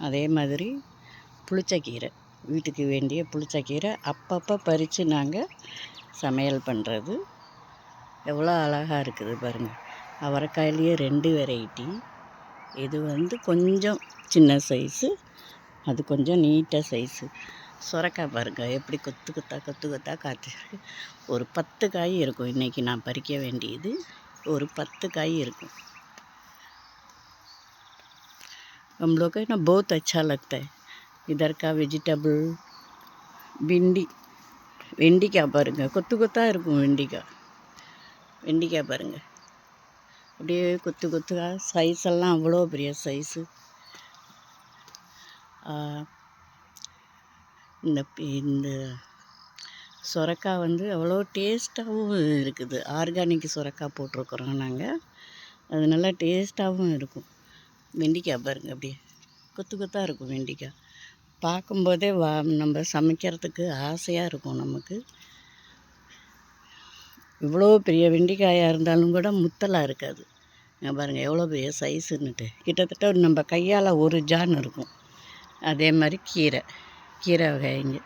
அதே மாதிரி புளிச்சக்கீரை, வீட்டுக்கு வேண்டிய புளிச்சக்கீரை அப்பப்போ பறித்து நாங்கள் சமையல் பண்ணுறது. எவ்வளோ அழகாக இருக்குது பாருங்கள். அவரைக்காயிலேயே 2 வெரைட்டி. இது கொஞ்சம் சின்ன சைஸு, அது கொஞ்சம் நீட்ட சைஸு. சுரக்காய் பாருங்கள் எப்படி கொத்து கொத்தாக காய்ச்சிருக்கு. ஒரு 10 காய் இருக்கும். இன்றைக்கி நான் பறிக்க வேண்டியது ஒரு 10 காய் இருக்கும். हम लोग को ना बहुत अच्छा लगता है इधर का वेजिटेबल. வெண்டிக்காய் பாருங்கள், கொத்தாக இருக்கும். வெண்டிக்காய் பாருங்கள், அப்படியே கொத்தாக சைஸெல்லாம் அவ்வளோ பெரிய சைஸு. இந்த சுரக்காய் அவ்வளோ டேஸ்ட்டாகவும் இருக்குது. ஆர்கானிக் சுரக்காய் போட்டிருக்குறோம் நாங்கள். அது நல்லா டேஸ்ட்டாகவும் இருக்கும். வெண்டிக்காய் பாருங்கள், அப்படியே கொத்தாக இருக்கும். வெண்டிக்காய் பார்க்கும்போதே நம்ம சமைக்கிறதுக்கு ஆசையாக இருக்கும் நமக்கு. இவ்வளோ பெரிய வெண்டிக்காயாக இருந்தாலும் கூட முத்தலாக இருக்காது. பாருங்கள் எவ்வளோ பெரிய சைஸுன்னுட்டு. கிட்டத்தட்ட நம்ம கையால் ஒரு ஜான் இருக்கும். அதே மாதிரி கீரை வகைங்க